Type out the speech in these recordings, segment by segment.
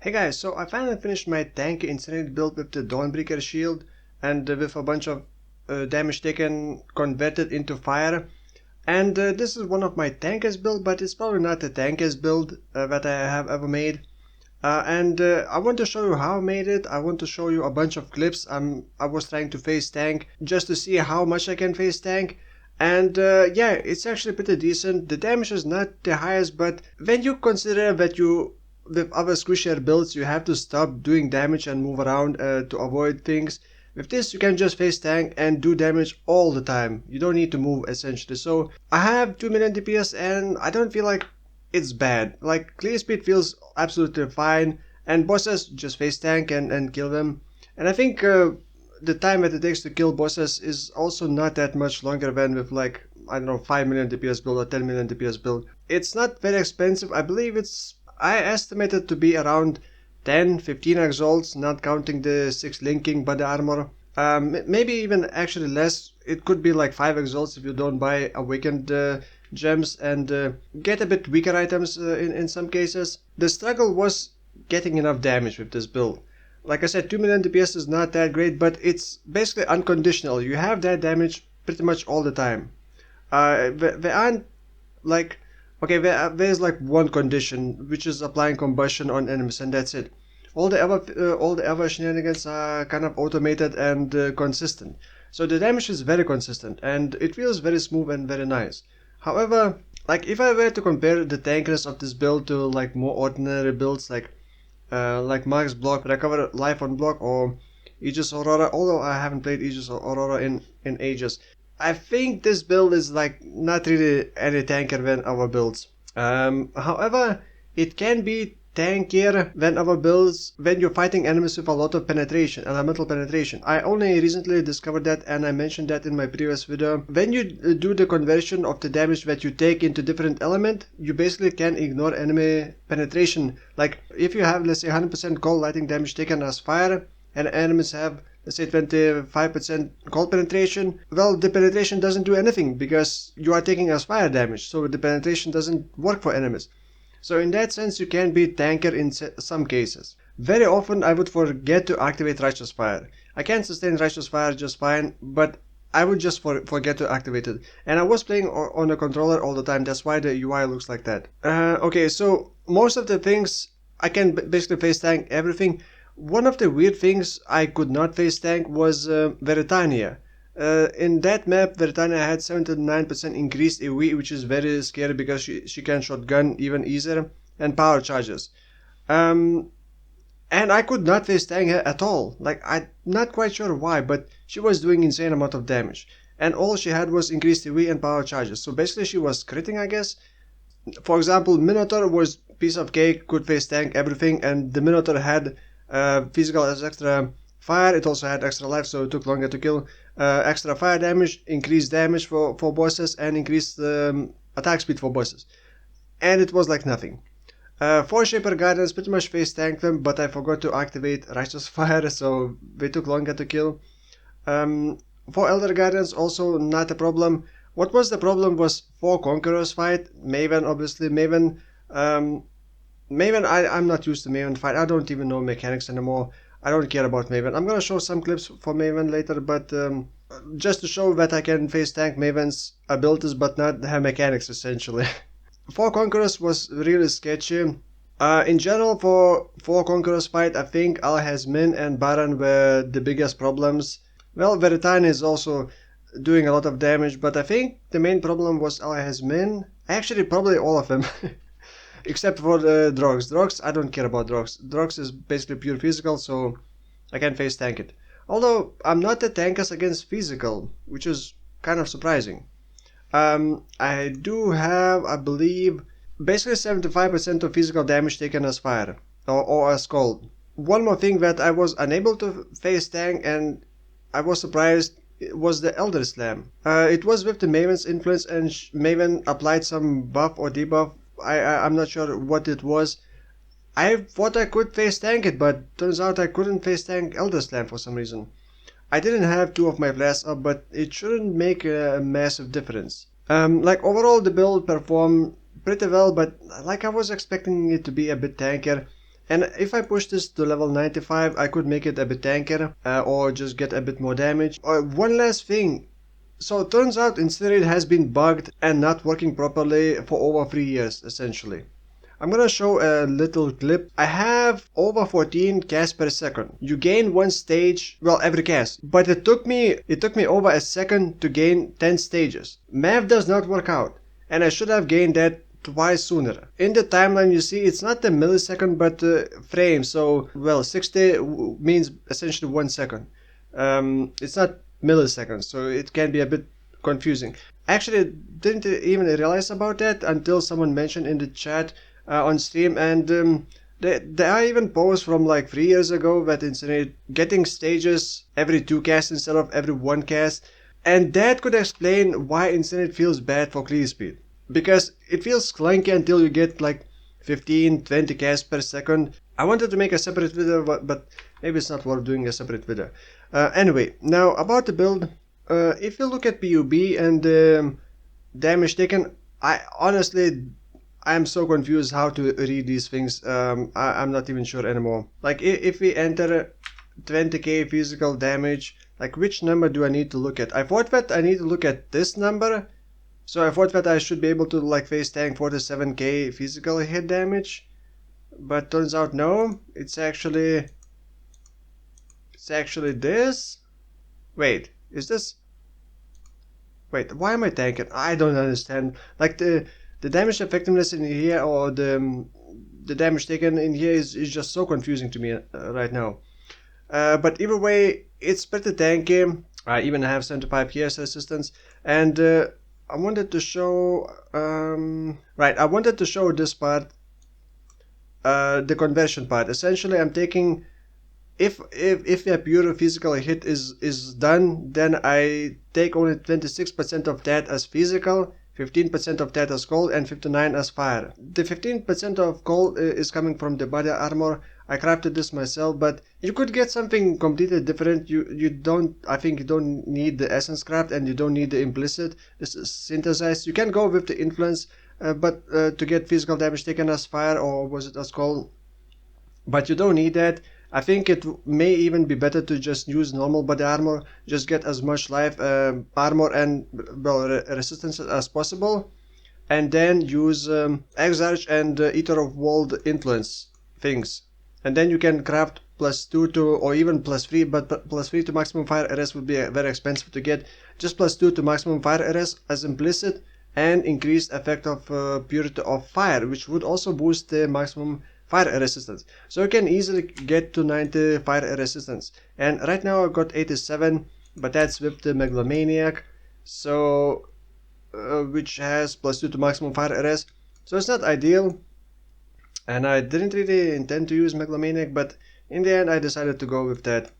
Hey guys, so I finally finished my Tanky Incinerate build with the Dawnbreaker shield and with a bunch of damage taken converted into fire. And this is one of my tankiest build, but it's probably not the tankiest build that I have ever made. I want to show you how I made it. I want to show you a bunch of clips. I was trying to face tank just to see how much I can face tank. And yeah, it's actually pretty decent. The damage is not the highest, but when you consider that with other squishier builds you have to stop doing damage and move around to avoid things. With this you can just face tank and do damage all the time. You don't need to move essentially. So I have 2 million DPS and I don't feel like it's bad. Like clear speed feels absolutely fine and bosses just face tank and kill them. And I think the time that it takes to kill bosses is also not that much longer than with like, I don't know, 5 million DPS build or 10 million DPS build. It's not very expensive. I estimated to be around 10-15 exalts, not counting the 6 linking body armor. Maybe even actually less. It could be like 5 exalts if you don't buy awakened gems and get a bit weaker items in some cases. The struggle was getting enough damage with this build. Like I said, 2 million DPS is not that great, but it's basically unconditional. You have that damage pretty much all the time. There aren't like... Okay, there's like one condition, which is applying combustion on enemies, and that's it. All the other shenanigans are kind of automated and consistent. So the damage is very consistent, and it feels very smooth and very nice. However, like if I were to compare the tankiness of this build to like more ordinary builds like Max Block, Recover Life on Block, or Aegis Aurora, although I haven't played Aegis Aurora in ages, I think this build is like not really any tankier than our builds. However, it can be tankier than our builds when you're fighting enemies with a lot of penetration, elemental penetration. I only recently discovered that and I mentioned that in my previous video. When you do the conversion of the damage that you take into different element, you basically can ignore enemy penetration. Like if you have, let's say, 100% cold lightning damage taken as fire and enemies have, let's say, 25% cold penetration, well, the penetration doesn't do anything because you are taking as fire damage, so the penetration doesn't work for enemies. So in that sense you can be tankier in some cases. Very often I would forget to activate Righteous Fire. I can sustain Righteous Fire just fine, but I would just forget to activate it. And I was playing on a controller all the time, that's why the UI looks like that. Okay, so most of the things I can basically face tank everything. One of the weird things I could not face tank was Veritania. In that map, Veritania had 79% increased AoE, which is very scary because she can shotgun even easier, and power charges. And I could not face tank her at all. Like, I'm not quite sure why, but she was doing insane amount of damage. And all she had was increased AoE and power charges. So basically she was critting, I guess. For example, Minotaur was piece of cake, could face tank everything, and the Minotaur had physical as extra fire, it also had extra life, so it took longer to kill, extra fire damage, increased damage for bosses, and increased attack speed for bosses. And it was like nothing. For Shaper Guardians, pretty much face tanked them, but I forgot to activate Righteous Fire, so they took longer to kill. For Elder Guardians, also not a problem. What was the problem was for Conqueror's fight, Maven, obviously, Maven, I'm not used to Maven fight. I don't even know mechanics anymore. I don't care about Maven. I'm gonna show some clips for Maven later, but just to show that I can face tank Maven's abilities but not her mechanics essentially. For Conquerors was really sketchy. In general, for Conquerors fight, I think Al-Hazmin and Baron were the biggest problems. Well, Veritania is also doing a lot of damage, but I think the main problem was Al-Hazmin. Actually, probably all of them. Except for the Drogs. Drogs, I don't care about Drogs. Drogs is basically pure physical, so I can face tank it. Although, I'm not the tankers against physical, which is kind of surprising. I do have, I believe, basically 75% of physical damage taken as fire, or as cold. One more thing that I was unable to face tank, and I was surprised, was the Elder Slam. It was with the Maven's influence, and Maven applied some buff or debuff. I'm not sure what it was. I thought I could face tank it, but turns out I couldn't face tank Elder Slam for some reason. I didn't have 2 of my flasks up, but it shouldn't make a massive difference. Like overall the build performed pretty well, but like I was expecting it to be a bit tankier. And if I push this to level 95, I could make it a bit tankier, or just get a bit more damage. One last thing. So it turns out Incinerate has been bugged and not working properly for over 3 years, essentially. I'm gonna show a little clip. I have over 14 casts per second. You gain one stage, well, every cast. But it took me over a second to gain 10 stages. Math does not work out, and I should have gained that twice sooner. In the timeline you see it's not a millisecond but frames, so well 60 means essentially 1 second. It's not milliseconds, so it can be a bit confusing. Actually, didn't even realize about that until someone mentioned in the chat on stream, and there are even posts from like 3 years ago that Incinerate getting stages every 2 casts instead of every 1 cast, and that could explain why Incinerate feels bad for clear speed, because it feels clunky until you get like 15-20 casts per second. I wanted to make a separate video, but maybe it's not worth doing a separate video. Anyway, now about the build. If you look at PUB and damage taken, I'm so confused how to read these things. I'm not even sure anymore. Like if we enter 20k physical damage, like which number do I need to look at? I thought that I need to look at this number. So I thought that I should be able to like Facetank 47k physical hit damage. But turns out no. It's actually this. Wait, is this? Wait, why am I tanking? I don't understand. Like the damage effectiveness in here, or the damage taken in here is just so confusing to me right now. But either way, it's pretty tanky. I even have 75 PS resistance, and I wanted to show I wanted to show this part, the conversion part. Essentially, I'm taking, if a pure physical hit is done, then I take only 26% of that as physical, 15% of that as cold, and 59% as fire. The 15% of cold is coming from the body armor. I crafted this myself, but you could get something completely different. I think you don't need the essence craft, and you don't need the implicit. This is synthesized. You can go with the influence, but to get physical damage taken as fire, or was it as cold? But you don't need that. I think it may even be better to just use normal body armor, just get as much life, armor and resistance as possible, and then use Exile and Eater of World influence things, and then you can craft +2 to, or even +3, but +3 to maximum fire arrest would be very expensive to get. Just +2 to maximum fire arrest as implicit, and increased effect of purity of fire, which would also boost the maximum fire resistance. So you can easily get to 90 fire resistance, and right now I've got 87, but that's with the Megalomaniac, so which has +2 to maximum fire arrest, so it's not ideal, and I didn't really intend to use Megalomaniac, but in the end I decided to go with that.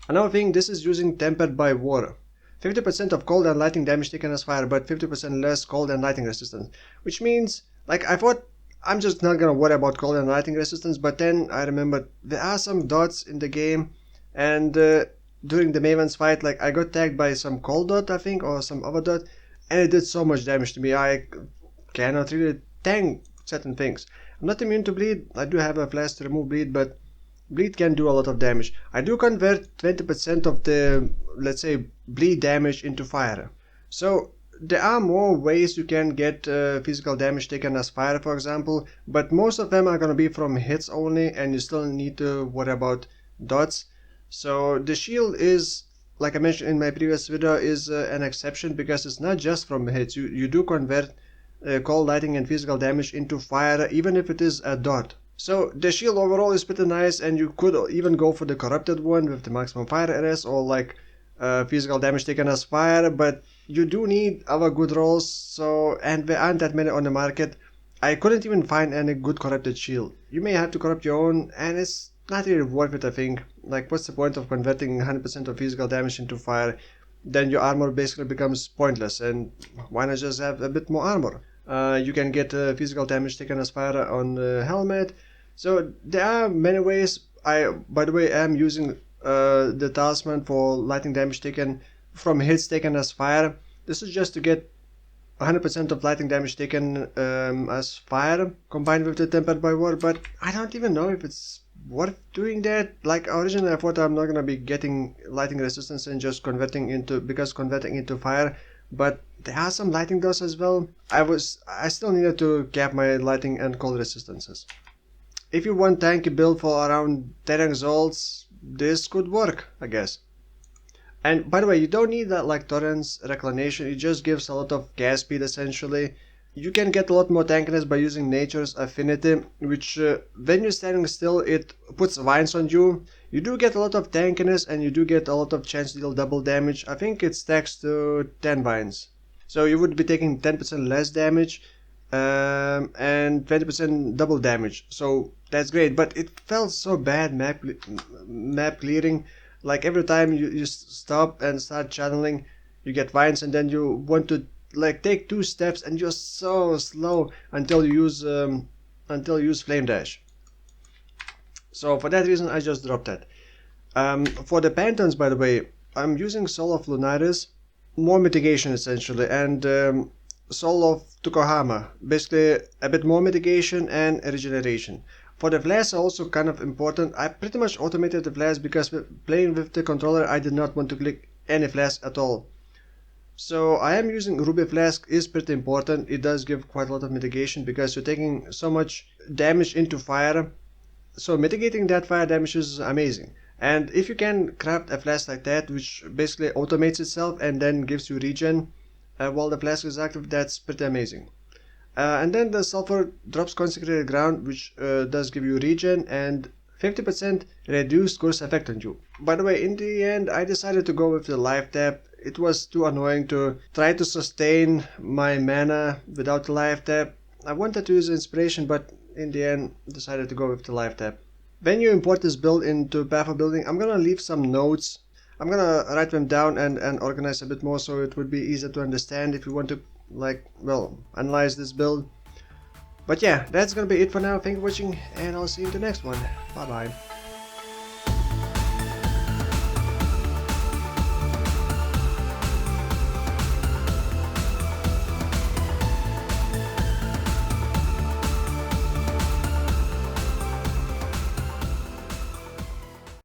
Another thing, this is using Tempered by Water. 50% of cold and lightning damage taken as fire, but 50% less cold and lightning resistance, which means, like, I thought I'm just not gonna worry about cold and lightning resistance, but then I remembered there are some dots in the game, and during the Maven's fight, like, I got tagged by some cold dot, I think, or some other dot, and it did so much damage to me. I cannot really tank certain things. I'm not immune to bleed. I do have a flask to remove bleed, but bleed can do a lot of damage. I do convert 20% of the, let's say, bleed damage into fire. So there are more ways you can get physical damage taken as fire, for example, but most of them are going to be from hits only, and you still need to worry about dots. So the shield is, like I mentioned in my previous video, is an exception, because it's not just from hits. You do convert cold, lightning and physical damage into fire, even if it is a dot. So the shield overall is pretty nice, and you could even go for the corrupted one with the maximum fire arrest, or like physical damage taken as fire, but you do need other good rolls, so, and there aren't that many on the market. I couldn't even find any good corrupted shield. You may have to corrupt your own, and it's not really worth it, I think. Like, what's the point of converting 100% of physical damage into fire? Then your armor basically becomes pointless, and why not just have a bit more armor? You can get physical damage taken as fire on the helmet. So there are many ways. By the way, am using the talisman for lightning damage taken from hits taken as fire. This is just to get 100% of lightning damage taken as fire combined with the tempered by war, but I don't even know if it's worth doing that. Like originally I thought I'm not gonna be getting lightning resistance and just converting into fire, but there are some lightning dust as well. I still needed to cap my lightning and cold resistances. If you want tanky build for around 10 exalts, this could work, I guess. And by the way, you don't need that like Torrent's Reclamation, it just gives a lot of gas speed essentially. You can get a lot more tankiness by using Nature's Affinity, which when you're standing still it puts vines on you. You do get a lot of tankiness and you do get a lot of chance to deal double damage. I think it stacks to 10 vines. So you would be taking 10% less damage and 20% double damage. So that's great, but it felt so bad map clearing. Like every time you stop and start channeling, you get vines and then you want to like take 2 steps and you're so slow until you use flame dash. So for that reason I just dropped that. For the Pantheons, by the way, I'm using Soul of Lunaris, more mitigation essentially, and Soul of Tukohama, basically a bit more mitigation and regeneration. For the flasks are also kind of important. I pretty much automated the flask because playing with the controller I did not want to click any flask at all. So I am using Ruby Flask, is pretty important. It does give quite a lot of mitigation because you're taking so much damage into fire. So mitigating that fire damage is amazing. And if you can craft a flask like that, which basically automates itself and then gives you regen while the flask is active, that's pretty amazing. And then the Sulfur drops Consecrated Ground, which does give you regen and 50% reduced curse effect on you. By the way, in the end I decided to go with the life tap. It was too annoying to try to sustain my mana without the life tap. I wanted to use inspiration, but in the end decided to go with the life tap. When you import this build into Path of Building, I'm gonna leave some notes. I'm gonna write them down and organize a bit more so it would be easier to understand if you want to analyze this build. But yeah, that's gonna be it for now. Thank you for watching and I'll see you in the next one. Bye bye.